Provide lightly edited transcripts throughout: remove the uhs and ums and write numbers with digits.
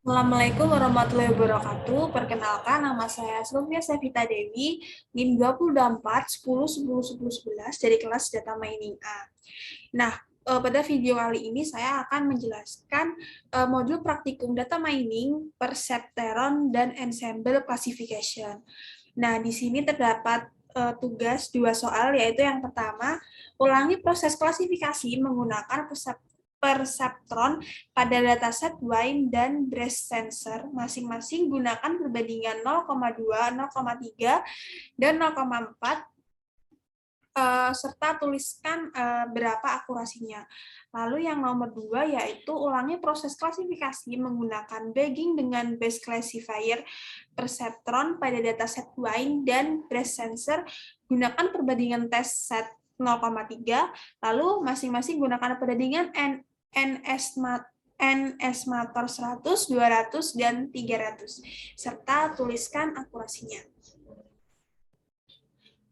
Assalamualaikum warahmatullahi wabarakatuh. Perkenalkan, nama saya Sylvia Sevita Dewi, NIM 24 10 10 10 11 dari kelas Data Mining A. Nah, pada video kali ini saya akan menjelaskan modul praktikum Data Mining, Perceptron, dan Ensemble Classification. Nah, di sini terdapat tugas 2 soal, yaitu yang pertama, ulangi proses klasifikasi menggunakan perseptron pada dataset wine dan breast sensor masing-masing, gunakan perbandingan 0,2, 0,3, dan 0,4 serta tuliskan berapa akurasinya. Lalu yang nomor 2 yaitu ulangi proses klasifikasi menggunakan bagging dengan base classifier perceptron pada dataset wine dan breast sensor, gunakan perbandingan test set 0,3, lalu masing-masing gunakan perbandingan n-estimator 100, 200, dan 300, serta tuliskan akurasinya.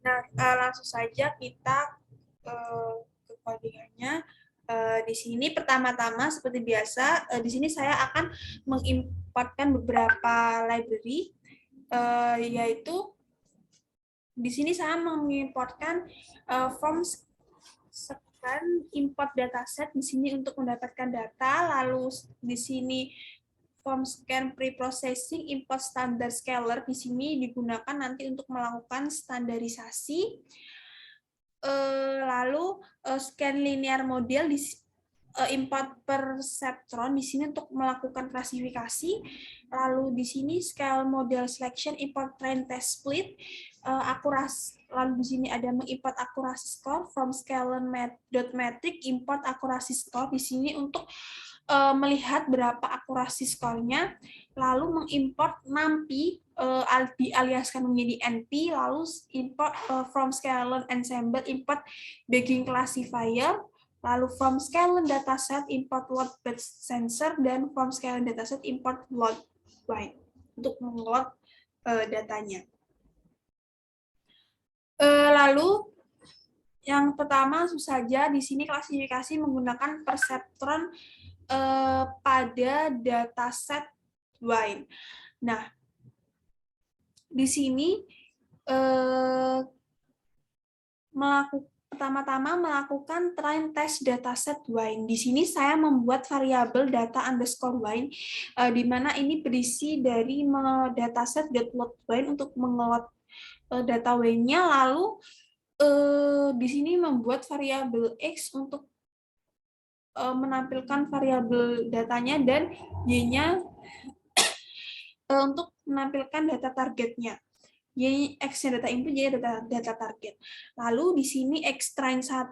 Nah, langsung saja kita ke codingannya. Di sini pertama-tama seperti biasa, di sini saya akan mengimportkan beberapa library, yaitu di sini saya mengimportkan from scan import dataset di sini untuk mendapatkan data, lalu di sini from scan pre-processing import standard scalar di sini digunakan nanti untuk melakukan standarisasi. Lalu scan linear model di import perceptron di sini untuk melakukan klasifikasi. Lalu di sini scale model selection import trend test split, akurasi. Lalu di sini ada mengimport akurasi score from scalar.metric import akurasi score di sini untuk melihat berapa akurasi skornya, lalu mengimport NumPy, dialiaskan menjadi NP, lalu import from scalar ensemble import bagging classifier, lalu from scalar dataset import load batch sensor, dan from scalar dataset import load wine untuk menload datanya. Lalu yang pertama saja di sini klasifikasi menggunakan perceptron pada dataset wine. Nah, di sini pertama-tama melakukan train test dataset wine. Di sini saya membuat variabel data underscore wine, di mana ini berisi dari dataset.load wine untuk mengeload data wine-nya, lalu di sini membuat variabel x untuk menampilkan variabel datanya, dan y-nya untuk menampilkan data targetnya. Y X-nya data input, Y data target. Lalu di sini X train 1,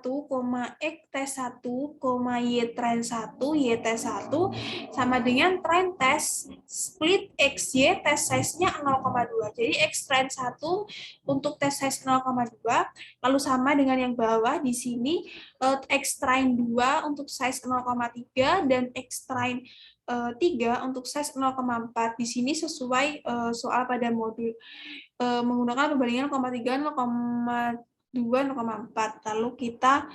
X test 1, Y train 1, Y test 1 sama dengan train test split XY test size-nya 0,2. Jadi X train 1 untuk test size 0,2, lalu sama dengan yang bawah di sini X train 2 untuk size 0,3 dan X train 3 untuk size 0,4. Di sini sesuai soal pada modul menggunakan perbandingan 0,3, 0,2, 0,4. Lalu kita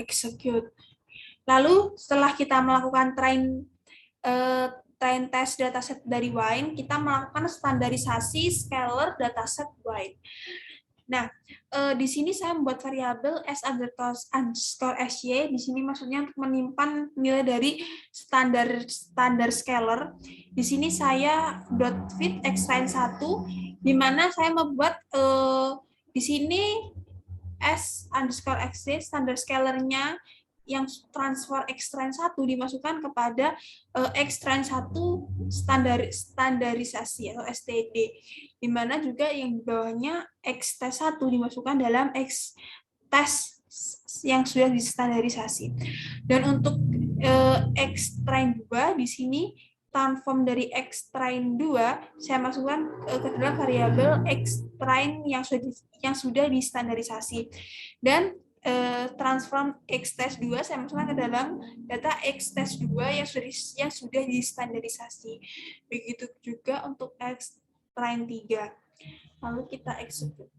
execute. Lalu setelah kita melakukan train test dataset dari wine, kita melakukan standarisasi scalar dataset wine. Nah, di sini saya membuat variabel s underscore sy. Di sini maksudnya untuk menyimpan nilai dari standar scalar. Di sini saya .fit x train 1, di mana saya membuat di sini s underscore xy standar scalarnya yang transfer x train 1 dimasukkan kepada x train 1 standarisasi atau STD, di mana juga yang di bawahnya x test 1 dimasukkan dalam x test yang sudah distandarisasi. Dan untuk x train 2 di sini transform dari x train 2 saya masukkan ke dalam variabel x train yang sudah distandarisasi, dan transform x test 2 saya masukkan ke dalam data x test 2 yang sudah distandarisasi. Begitu juga untuk x train 3. Lalu kita execute.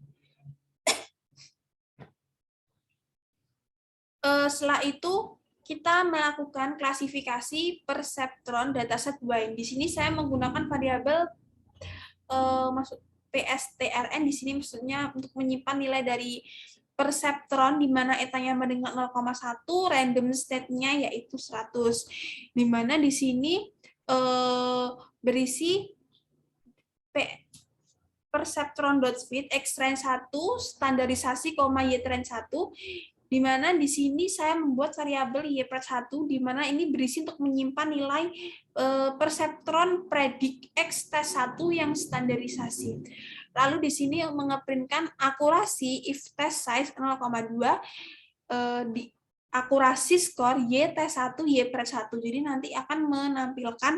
Setelah itu kita melakukan klasifikasi perseptron dataset wine. Di sini saya menggunakan variabel maksud PSTRN di sini maksudnya untuk menyimpan nilai dari perseptron di mana etanya sama dengan 0,1, random state-nya yaitu 100. Di mana di sini berisi perseptron.speed xtrend 1 standarisasi, ytrend 1, di mana di sini saya membuat variabel ypred 1 di mana ini berisi untuk menyimpan nilai perseptron predik x test 1 yang standarisasi. Lalu di sini mengeprintkan akurasi if test size 0,2 di akurasi skor y test 1 ypred 1. Jadi nanti akan menampilkan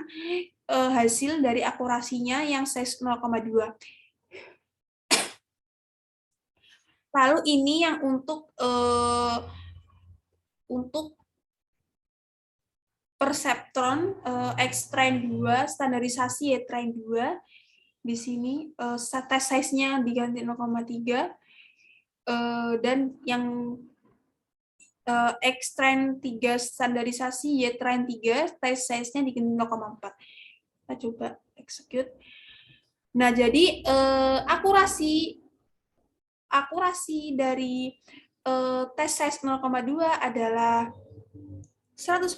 hasil dari akurasinya yang size 0,2. Lalu ini yang untuk perseptron X-train 2 standarisasi Y-train 2 di sini test size-nya diganti 0,3 dan yang X-train 3 standarisasi Y-train 3 test size-nya diganti 0,4. Kita coba execute. Nah, jadi akurasi dari tes size 0,2 adalah 100%,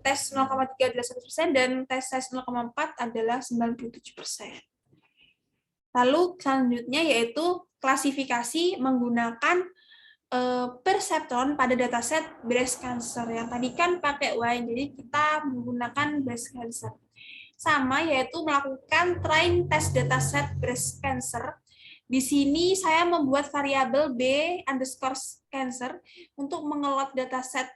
tes 0,3 adalah 100%, dan tes size 0,4 adalah 97%. Lalu selanjutnya yaitu klasifikasi menggunakan perseptron pada dataset breast cancer. Yang tadi kan pakai Y, jadi kita menggunakan breast cancer. Sama yaitu melakukan train test dataset breast cancer. Di sini saya membuat variabel b_cancer untuk mengelot dataset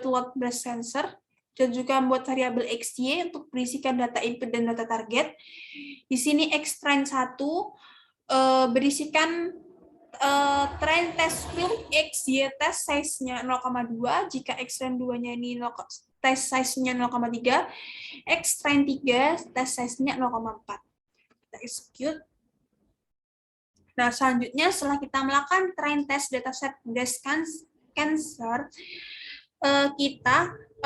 .load breast cancer dan juga membuat variabel xy untuk berisikan data input dan data target. Di sini xtrain 1 berisikan train test field xy test size-nya 0,2, jika xtrain 2-nya ini test size-nya 0,3, xtrain 3 test size-nya 0,4. Kita execute. Nah, selanjutnya setelah kita melakukan train test dataset breast cancer, kita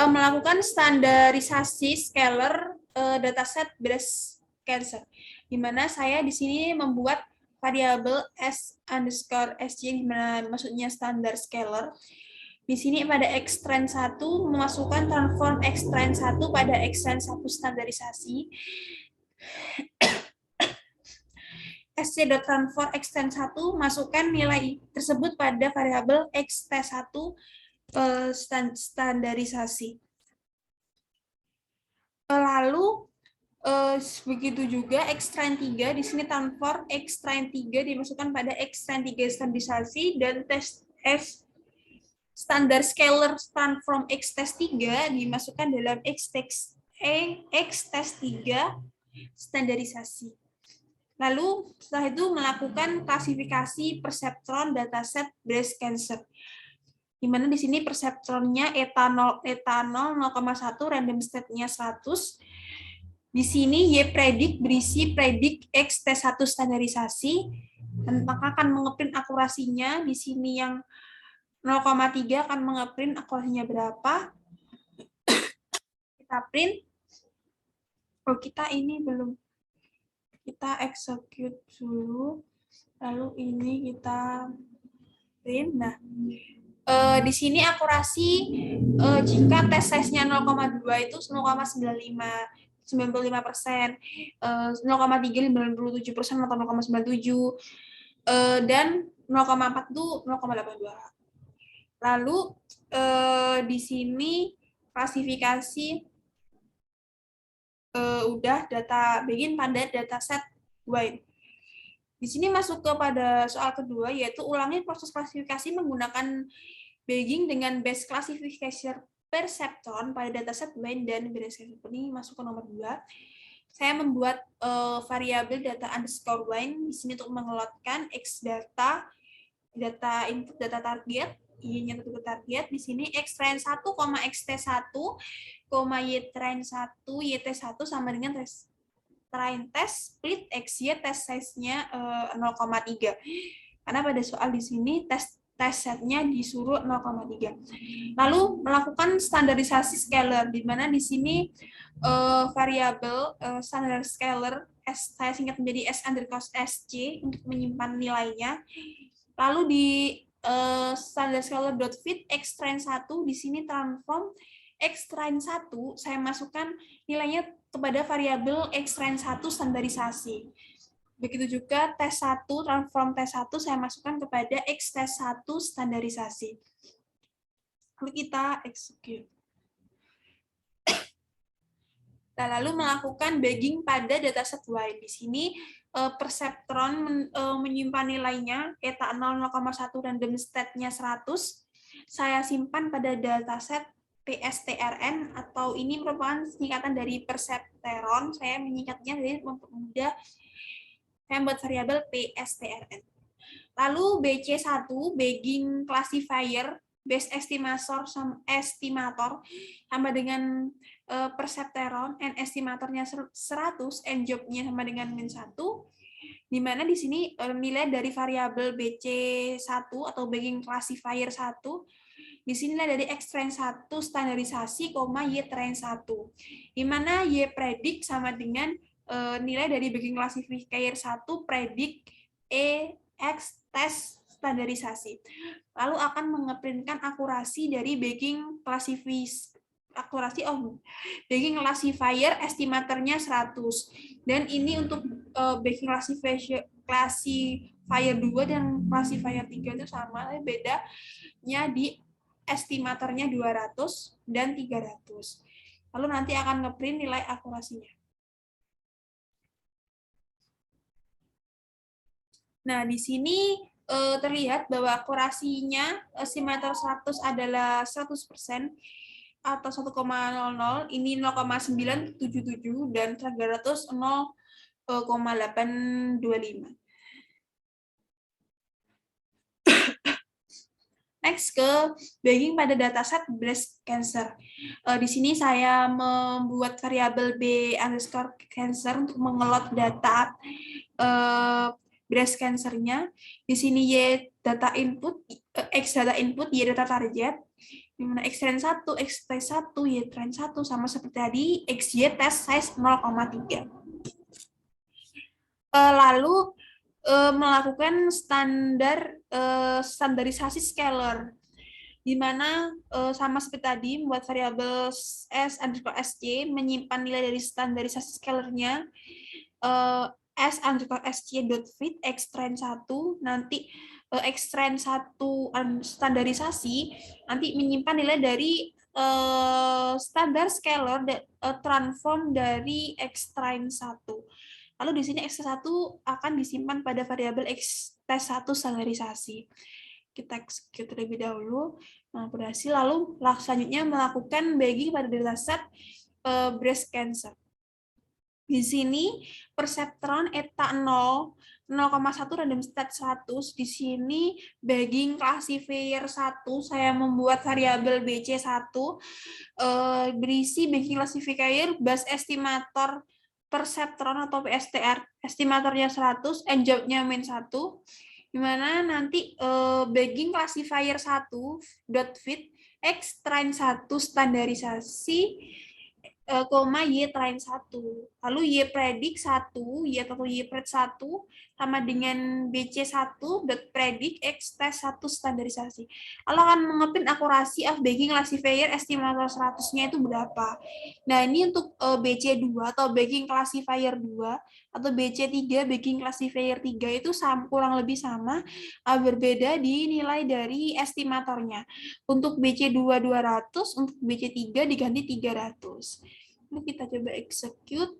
melakukan standarisasi scalar dataset breast cancer, di mana saya di sini membuat variabel s_sj, di mana maksudnya standar scalar. Di sini pada xtrain 1 memasukkan transform xtrain 1 pada xtrain 1 standarisasi. sc.transform xtrain 1 masukkan nilai tersebut pada variabel xt1 standarisasi. Lalu begitu juga xtrain 3 di sini transform xtrain 3 dimasukkan pada xtrain 3 standarisasi, dan tes standar scalar transform xtest 3 dimasukkan dalam xtest 3 standarisasi. Lalu setelah itu melakukan klasifikasi perseptron dataset breast cancer, di mana di sini perseptronnya etanol 0,1, random state-nya 100. Di sini Y predik berisi predik X T1 standarisasi, dan maka akan mengeprint akurasinya. Di sini yang 0,3 akan mengeprint akurasinya berapa. Kita print. Oh, kita ini belum. Kita execute dulu, lalu ini kita print. Nah, di sini akurasi jika test size-nya 0,2 itu 0,95%, 0,3 97% atau 0,97, dan 0,4 itu 0,82. Lalu di sini klasifikasi udah data begin pada dataset wide. Di sini masuk kepada soal kedua, yaitu ulangi proses klasifikasi menggunakan Bagging dengan base classification perceptron pada dataset wide dan breast cancer. Ini masuk ke nomor 2. Saya membuat variabel data underscore wine di sini untuk mengelotkan x data input data target, y-nya untuk target. Di sini xtrain 1, xt1, y-train 1, yt1 sama dengan train test split xy test size-nya 0,3. Karena pada soal di sini test setnya disuruh 0,3. Lalu melakukan standarisasi scalar, di mana di sini variabel standar scalar saya singkat menjadi S underscore SC untuk menyimpan nilainya. Lalu di standar scalar dot fit x train 1 di sini transform x train 1 saya masukkan nilainya kepada variabel x train 1 standarisasi. Begitu juga tes 1, transform tes 1 saya masukkan kepada X tes 1 standarisasi. Lalu kita execute. Nah, lalu melakukan bagging pada dataset Y. Di sini perceptron menyimpan nilainya eta 0, 0,1 random state-nya 100. Saya simpan pada dataset PSTRN atau ini merupakan singkatan dari perceptron. Saya menyingkatnya dari mempermudah saya buat variabel PSTRN. Lalu BC1, bagging classifier, base estimator sama dengan perceptron, n estimatornya 100, n job-nya sama dengan min 1, di mana di sini nilai dari variabel BC1 atau bagging classifier 1, di sini nilai dari X train 1 standarisasi, Y train 1, di mana Y predict sama dengan nilai dari bagging classifier 1 predict X tes standarisasi. Lalu akan mengeprintkan akurasi dari bagging bagging classifier estimatornya 100. Dan ini untuk bagging classifier 2 dan classifier 3 itu sama, bedanya di estimatornya 200 dan 300. Lalu nanti akan ngeprint nilai akurasinya. Nah, di sini terlihat bahwa akurasinya estimator 100 adalah 100% atau 1,00, ini 0,977 dan 300 0,825. Next ke bagging pada dataset breast cancer. Di sini saya membuat variabel B underscore cancer untuk mengelot data breast cancer-nya. Di sini Y data input, X data input, Y data target. Di mana X train 1, X test 1, Y train 1 sama seperti tadi, XY test size 0,3. Lalu melakukan standarisasi scalar, di mana sama seperti tadi membuat variabel S underscore SC menyimpan nilai dari standarisasi scalarnya S underscore SC dot fit X train 1, nanti X train 1 standarisasi nanti menyimpan nilai dari standar scalar transform dari X train 1. Lalu di sini X1 akan disimpan pada variabel X tes 1 standarisasi. Kita execute terlebih dahulu, berhasil. Lalu selanjutnya melakukan bagging pada dataset breast cancer. Di sini perceptron eta 0, 0,1 random state 100. Di sini bagging classifier 1, saya membuat variabel BC1 berisi bagging classifier base estimator perceptron atau PSTR, estimatornya 100, and job-nya min 1, di mana nanti bagging classifier 1 dot fit X train 1 standarisasi, Y train 1. Lalu Y predict 1, Y atau Y pred 1 sama dengan BC1 dot predict X test 1 standarisasi. Lalu akan mengeprint akurasi of bagging classifier estimator 100-nya itu berapa. Nah, ini untuk BC2 atau bagging classifier 2 atau BC3 bagging classifier 3 itu kurang lebih sama, berbeda di nilai dari estimatornya. Untuk BC2 200, untuk BC3 diganti 300. Ini kita coba execute.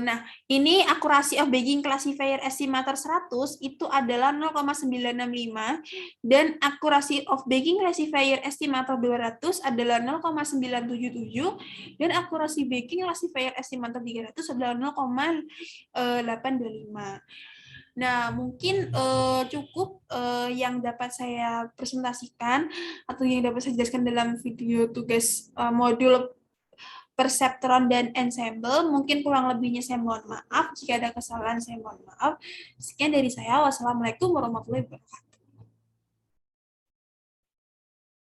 Nah, ini akurasi of bagging classifier estimator 100 itu adalah 0,965 dan akurasi of bagging classifier estimator 200 adalah 0,977 dan akurasi bagging classifier estimator 300 adalah 0,825. Nah, mungkin cukup yang dapat saya presentasikan atau yang dapat saya jelaskan dalam video tugas modul perseptron dan ensemble. Mungkin kurang lebihnya saya mohon maaf. Jika ada kesalahan saya mohon maaf. Sekian dari saya. Wassalamualaikum warahmatullahi wabarakatuh.